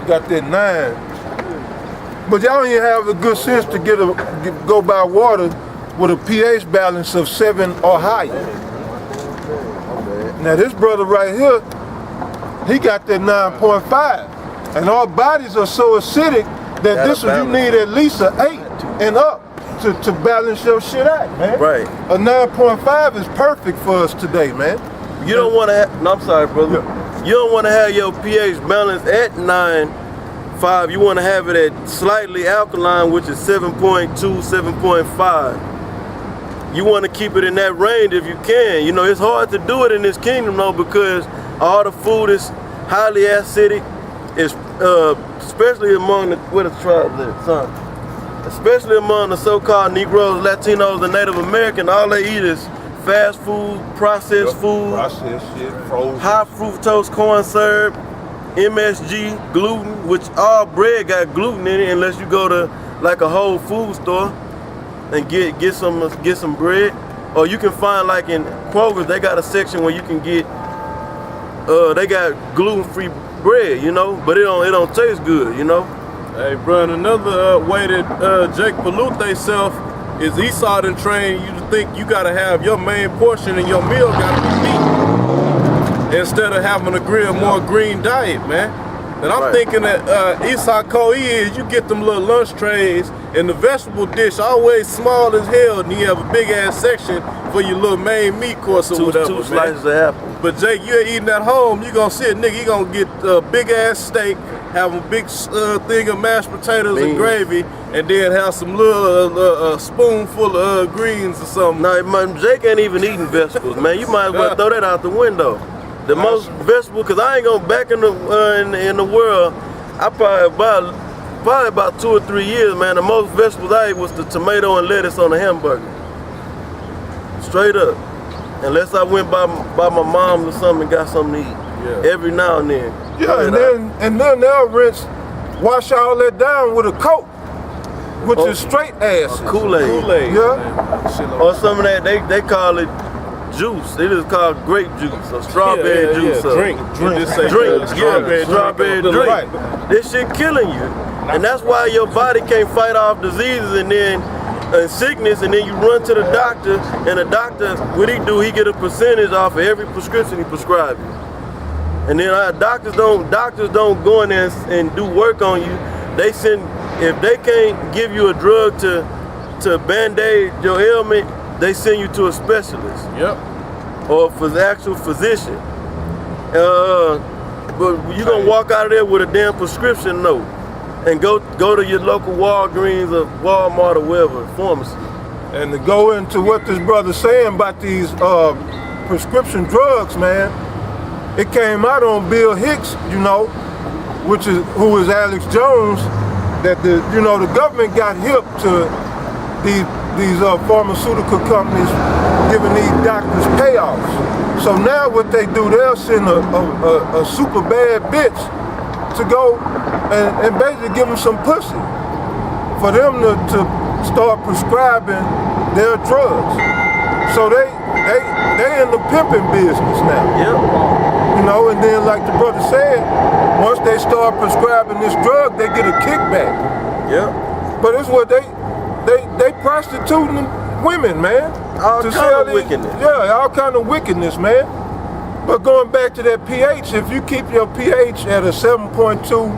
got that 9. But y'all ain't have the good sense to go by water with a pH balance of 7 or higher. Now this brother right here, he got that 9.5. And our bodies are so acidic that you need at least an 8 and up to balance your shit out, man. Right. A 9.5 is perfect for us today, man. You don't want to no, I'm sorry, brother. Yeah. You don't want to have your pH balance at 9.5. You want to have it at slightly alkaline, which is 7.2, 7.5. You want to keep it in that range if you can. You know, it's hard to do it in this kingdom, though, because all the food is highly acidic. It's especially among the tribes there, son. Especially among the so-called Negroes, Latinos, and Native American, all they eat is fast food, processed food, processed shit, frozen, high fructose corn syrup, MSG, gluten, which all bread got gluten in it unless you go to like a Whole Food store and get some bread. Or you can find, like in Kroger's, they got a section where you can get they got gluten-free bread, you know, but it don't taste good, you know. Hey, bro, and another way that Jake pollute theyself is Esau done train you to think you gotta have your main portion and your meal gotta be meat instead of having a more green diet, man. And I'm thinking that Esau Koe is you get them little lunch trays and the vegetable dish always small as hell, and you have a big ass section for your little main meat course or whatever. Two slices of apple. But Jake, you're eating at home, you gonna see a nigga, he gonna get a big ass steak, have a big thing of mashed potatoes and gravy, and then have some little spoonful of greens or something. No, man, Jake ain't even eating vegetables, man. You might as well throw that out the window. The most vegetable, cause I ain't gonna back in the world. I probably about 2 or 3 years, man. The most vegetables I ate was the tomato and lettuce on a hamburger. Straight up. Unless I went by my mom or something and got something to eat. Yeah. Every now and then. Yeah, and then they'll wash all that down with a Coke, which is straight acid. Kool-Aid. Yeah. Or some of that, they call it juice. It is called grape juice or strawberry juice. Yeah. Drink. Strawberry drink. Right. This shit killing you. And that's why your body can't fight off diseases and sickness, and then you run to the doctor, and the doctor, what he do, he get a percentage off of every prescription he prescribes you. And then doctors don't go in there and do work on you. They send, if they can't give you a drug to band-aid your ailment, they send you to a specialist. Yep. Or for the actual physician. But you're gonna walk out of there with a damn prescription note and go to your local Walgreens or Walmart or wherever, pharmacy. And to go into what this brother's saying about these prescription drugs, man, it came out on Bill Hicks, you know, who is Alex Jones, that the government got hip to these pharmaceutical companies giving these doctors payoffs. So now what they do, they'll send a super bad bitch to go and basically give them some pussy for them to start prescribing their drugs. So they in the pimping business now. Yep. You know, and then like the brother said, once they start prescribing this drug, they get a kickback. Yep. But it's what they prostituting women, man. All kind of wickedness. Yeah, all kind of wickedness, man. But going back to that pH, if you keep your pH at a 7.2,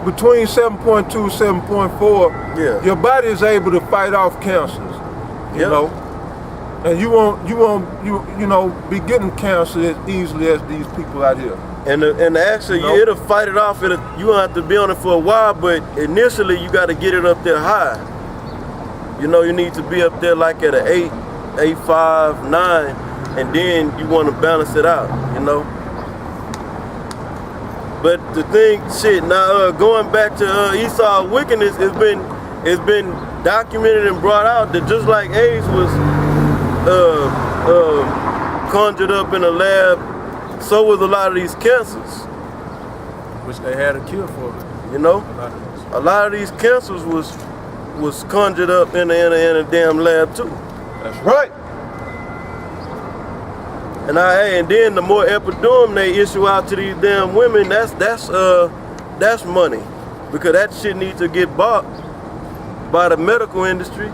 between 7.2 and 7.4, your body is able to fight off cancers. You know, and you won't be getting cancer as easily as these people out here. And actually, it'll fight it off. You don't have to be on it for a while, but initially you got to get it up there high. You know, you need to be up there like at an 8, 8.5, 9, and then you want to balance it out, you know. But the thing, now going back to Esau's wickedness, it's been documented and brought out that just like AIDS was conjured up in a lab, so was a lot of these cancers. Which they had a cure for. You know, a lot of these cancers was conjured up in a damn lab too. That's right. And then the more epidural they issue out to these damn women, that's That's money, because that shit needs to get bought by the medical industry.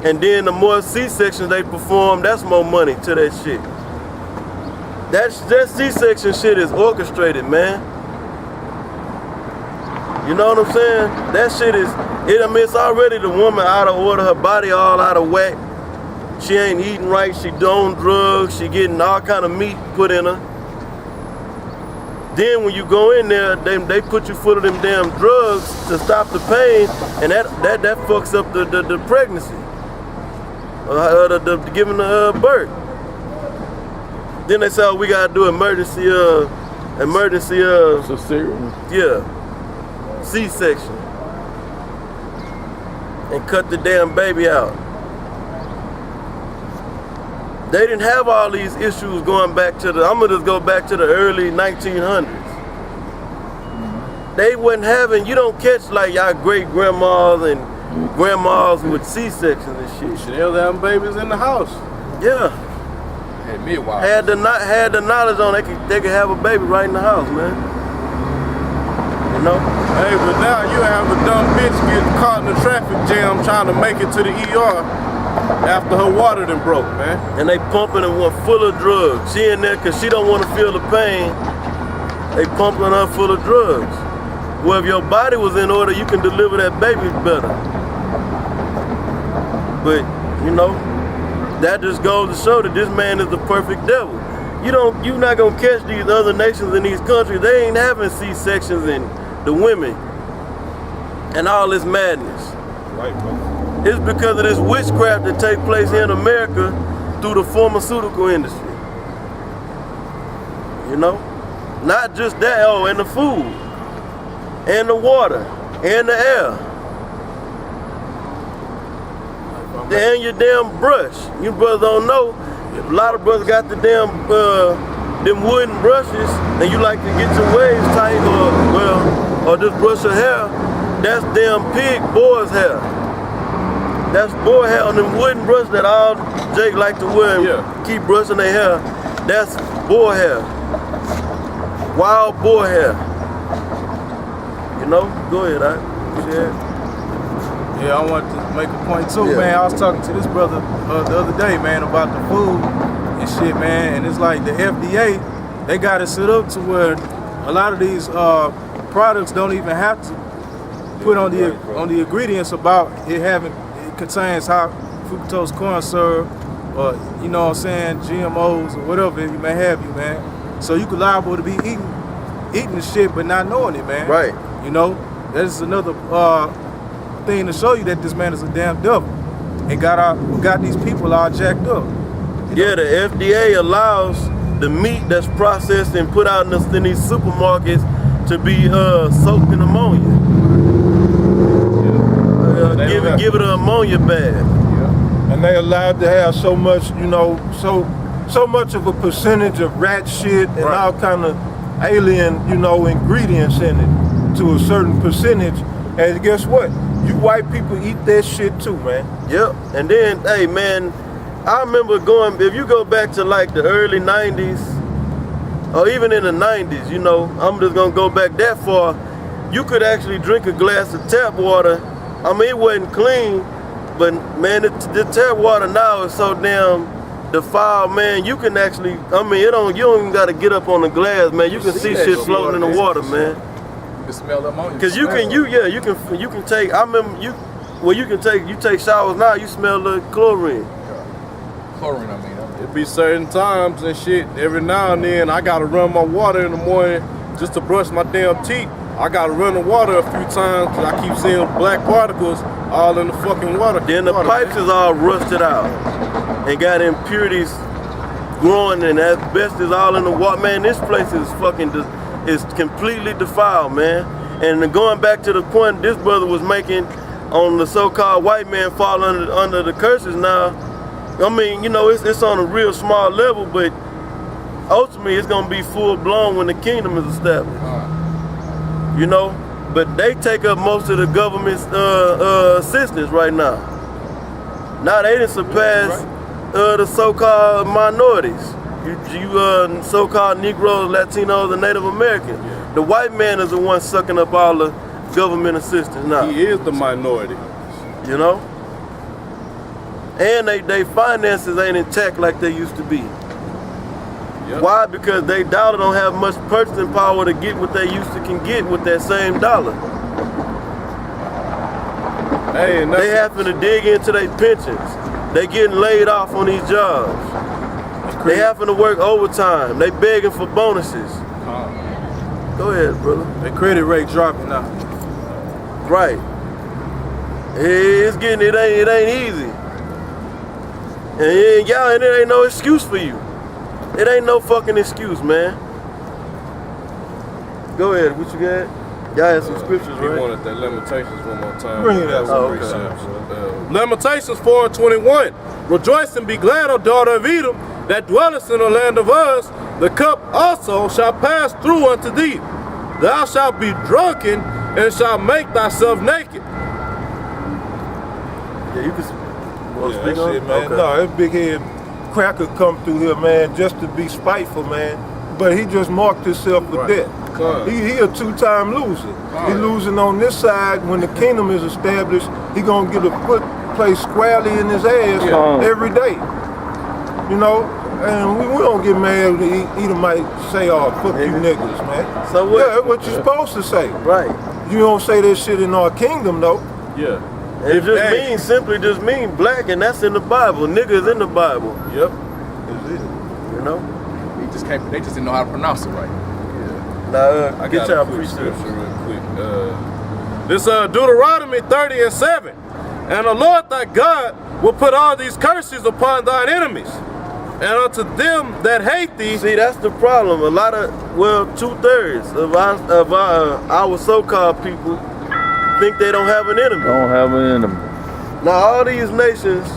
And then the more C-sections they perform, that's more money to that shit. That C-section shit is orchestrated, man. You know what I'm saying? That shit is, it's already the woman out of order, her body all out of whack. She ain't eating right, she doing drugs, she getting all kind of meat put in her. Then when you go in there, they put you full of them damn drugs to stop the pain, and that fucks up the pregnancy, the giving the birth. Then they say, oh, we gotta do emergency cesarean. Yeah, C-section, and cut the damn baby out. They didn't have all these issues going back to I'm gonna just go back to the early 1900s. They wasn't having, you don't catch like y'all great grandmas and grandmas with C-sections and shit. Shit, they was having babies in the house. Yeah. Had midwives. Had the knowledge on they could have a baby right in the house, man. You know? Hey, but now you have a dumb bitch getting caught in a traffic jam trying to make it to the ER after her water done broke, man. And they pumping her one full of drugs. She in there because she don't want to feel the pain. They pumping her full of drugs. Well, if your body was in order, you can deliver that baby better. But, you know, that just goes to show that this man is the perfect devil. You're not gonna catch these other nations in these countries. They ain't having C-sections in the women and all this madness. Right, bro. It's because of this witchcraft that take place here in America through the pharmaceutical industry. You know? Not just that, and the food, and the water, and the air. And your damn brush. You brothers don't know, a lot of brothers got the damn, them wooden brushes, and you like to get your waves tight, or just brush your hair. That's damn pig boy's hair. That's boy hair on them wooden brushes that all Jake like to wear and keep brushing their hair. That's boy hair. Wild boy hair. You know? Go ahead, Yeah, I wanted to make a point too, man. I was talking to this brother the other day, man, about the food and shit, man. And it's like the FDA, they got it set up to where a lot of these products don't even have to put on the ingredients about it contains high fructose corn syrup, or you know what I'm saying, GMOs or whatever you may have, man. So you could liable to be eating the shit but not knowing it, man. Right. You know, that's another thing to show you that this man is a damn devil and got these people all jacked up. Yeah, the FDA allows the meat that's processed and put out in these supermarkets to be soaked in ammonia. Give it an ammonia bath. Yeah. And they allowed to have so much, you know, so much of a percentage of rat shit and all kind of alien, you know, ingredients in it to a certain percentage. And guess what? You white people eat that shit too, man. Yep. And then, hey, man, I remember if you go back to like the early 90s, or even in the 90s, you know, I'm just gonna go back that far, you could actually drink a glass of tap water. I mean, it wasn't clean, but man, the tap water now is so damn defiled, man. You can actually, I mean, you don't even gotta get up on the glass, man. You can see shit floating in the water, man. You can smell ammonia. Cause you can take. I remember you take showers now. You smell the chlorine. Chlorine, I mean. It be certain times and shit. Every now and then, I gotta run my water in the morning just to brush my damn teeth. I gotta run the water a few times because I keep seeing black particles all in the fucking water. Then the pipes is all rusted out and got impurities growing, and asbestos all in the water. Man, this place is is completely defiled, man. And going back to the point this brother was making on the so-called white man falling under the curses now, I mean, you know, it's on a real small level, but ultimately it's gonna be full blown when the kingdom is established. You know, but they take up most of the government's assistance right now. Now they didn't surpass the so-called minorities. You so-called Negroes, Latinos, and Native Americans. The white man is the one sucking up all the government assistance now. He is the minority. You know? And they finances ain't intact like they used to be. Yep. Why? Because they dollar don't have much purchasing power to get what they used to can get with that same dollar. Hey, and They having to dig into their pensions. They getting laid off on these jobs. They having to work overtime. They begging for bonuses. Go ahead, brother. The credit rate dropping now. Right. It's getting it ain't easy. And y'all, and it ain't no excuse for you. It ain't no fucking excuse, man. Go ahead, what you got? Y'all had some scriptures, He right? wanted that Lamentations one more time. Bring it out Oh, one okay. more time. Lamentations 4:21. Rejoice and be glad, O daughter of Edom, that dwellest in the land of Uz. The cup also shall pass through unto thee. Thou shalt be drunken and shalt make thyself naked. Yeah, you can Yeah, speak that on shit, it? man. Okay. No, that big head cracker come through here, man, just to be spiteful, man. But he just marked himself for death. Come. He a two-time loser. He losing on this side when the kingdom is established. He gonna get a foot placed squarely in his ass every day. You know, and we don't get mad when Edom might say, "Oh, fuck you niggas, man." So what? Yeah, that's what you're supposed to say. Right. You don't say that shit in our kingdom, though. Yeah. It just Hey. means, simply just mean black, and that's in the Bible. Niggas in the Bible, Yep. you know? He just can't. They just didn't know how to pronounce it right. Now, I get got y'all a quick precepts. scripture real quick. This Deuteronomy 30:7. And the Lord thy God will put all these curses upon thine enemies, and unto them that hate thee. See, that's the problem. A lot of, well, 2/3 of our so-called people think they don't have an enemy. Don't have an enemy. Now, all these nations,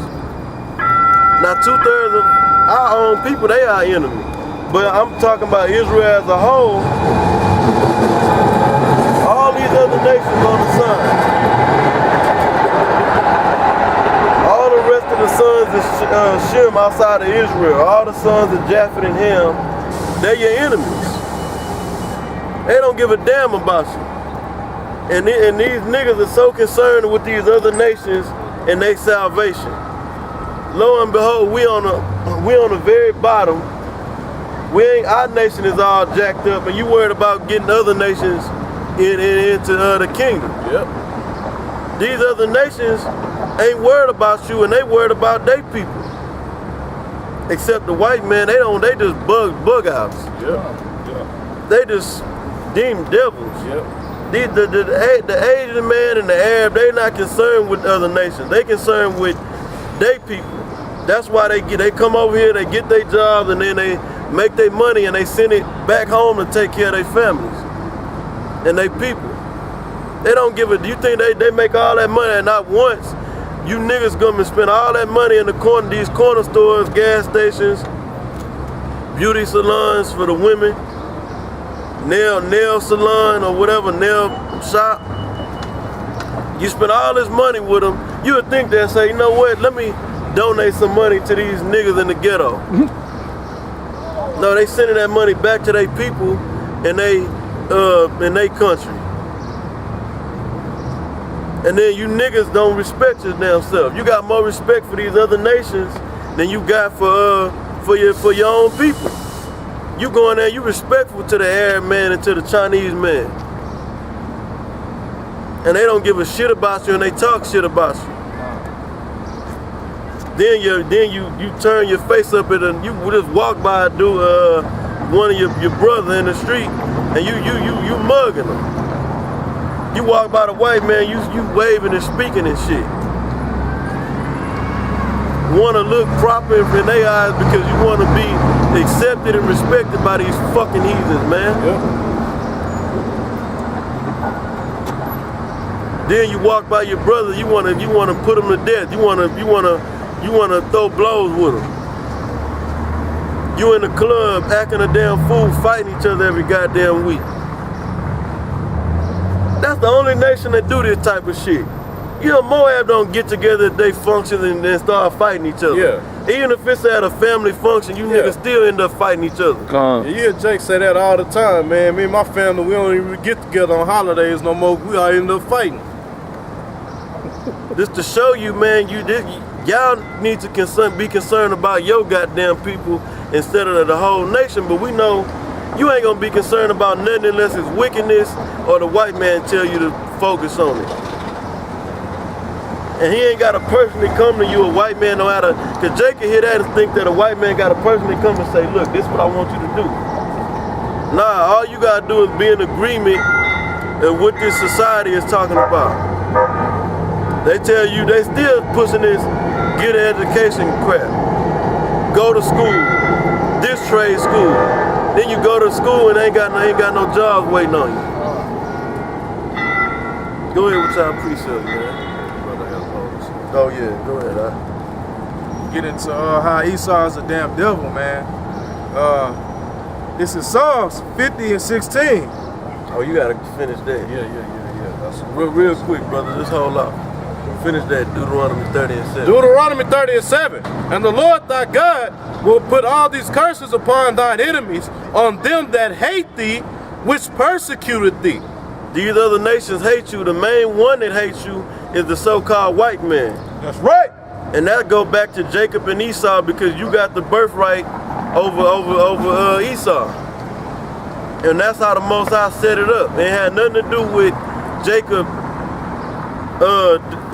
now 2/3 of our own people, they are enemy. But I'm talking about Israel as a whole. All these other nations on the sun. All the rest of the sons of Shem outside of Israel, all the sons of Japheth and Ham, they're your enemies. They don't give a damn about you. And these niggas are so concerned with these other nations and their salvation. Lo and behold, we on the very bottom. Our nation is all jacked up, and you worried about getting other nations into the kingdom. Yep. These other nations ain't worried about you, and they worried about their people. Except the white man, they just bug outs. Yep. They just demon devils. Yep. The Asian man and the Arab, they not concerned with other nations. They concerned with their people. That's why they come over here, they get their jobs, and then they make their money and they send it back home to take care of their families and their people. They don't give a, do you think they make all that money and not once you niggas gonna spend all that money in these corner stores, gas stations, beauty salons for the women, nail salon or whatever, nail shop. You spend all this money with them, you would think they'd say, you know what, let me donate some money to these niggas in the ghetto. No, they sending that money back to their people and in their country. And then you niggas don't respect your damn self. You got more respect for these other nations than you got for your own people. You go in there, you respectful to the Arab man and to the Chinese man. And they don't give a shit about you and they talk shit about you. Then you turn your face up at you just walk by one of your brother in the street and you mugging them. You walk by the white man, you waving and speaking and shit. You wanna look proper in their eyes because you wanna be accepted and respected by these fucking heathens, man. Yep. Then you walk by your brother, you wanna put him to death. You wanna throw blows with him. You in the club acting a damn fool, fighting each other every goddamn week. That's the only nation that do this type of shit. You know, Moab don't get together at they functions and then start fighting each other. Yeah. Even if it's at a family function, you niggas still end up fighting each other. Yeah, Jake say that all the time, man. Me and my family, we don't even get together on holidays no more. We all end up fighting. Just to show you, man, y'all need to be concerned about your goddamn people instead of the whole nation. But we know you ain't gonna be concerned about nothing unless it's wickedness or the white man tell you to focus on it. And he ain't gotta personally come to you, a white man, no matter, cause Jake can hear that and think that a white man gotta personally come and say, look, this is what I want you to do. Nah, all you gotta do is be in agreement with what this society is talking about. They tell you they still pushing this get an education crap. Go to school, this trade school. Then you go to school and ain't got no jobs waiting on you. Go ahead with y'all precepts, man. Oh yeah, go ahead. Get into how Esau is a damn devil, man. This is Psalms 50 and 16. Oh, you gotta finish that. Yeah. That's Real quick, brother. Just hold up. Finish that Deuteronomy 30 and 7. Deuteronomy 30 and 7. And the Lord thy God will put all these curses upon thine enemies, on them that hate thee, which persecuted thee. These other nations hate you. The main one that hates you is the so-called white man. That's right. And that go back to Jacob and Esau because you got the birthright over Esau. And that's how the Most High set it up. It had nothing to do with Jacob.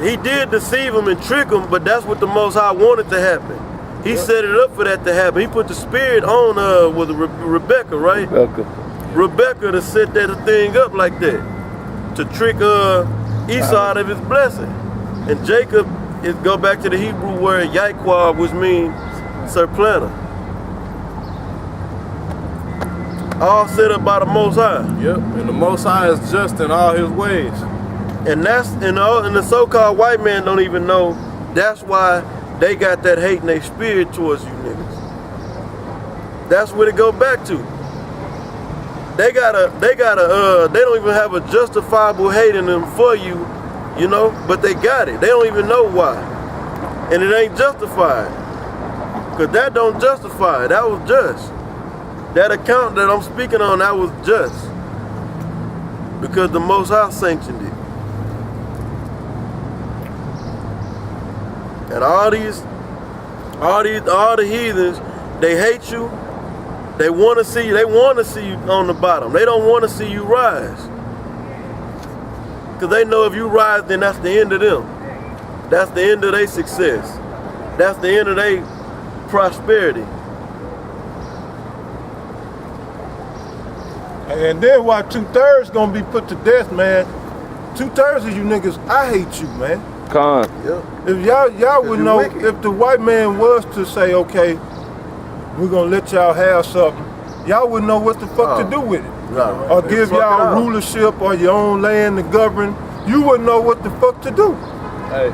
He did deceive him and trick him, but that's what the Most High wanted to happen. He set it up for that to happen. He put the spirit on with Rebecca, right? Rebecca to set that thing up like that, to trick Esau out of his blessing. And Jacob go back to the Hebrew word Yaiqua, which means supplanter. All set up by the Most High. Yep, and the Most High is just in all his ways. And and the so-called white man don't even know that's why they got that hate in their spirit towards you niggas. That's what it go back to. They don't even have a justifiable hate in them for you, you know, but they got it. They don't even know why. And it ain't justified. Cause that don't justify it. That was just. That account that I'm speaking on, that was just. Because the Most High sanctioned it. And all the heathens, they hate you. They want to see you on the bottom. They don't want to see you rise. Because they know if you rise, then that's the end of them. That's the end of their success. That's the end of their prosperity. And then why 2/3 gonna be put to death, man? 2/3 of you niggas, I hate you, man. Yep. If y'all would know, wicked. if the white man was to say, okay, we're gonna let y'all have something, y'all wouldn't know what the fuck to do with it. No. Or give y'all rulership or your own land to govern. You wouldn't know what the fuck to do. Hey.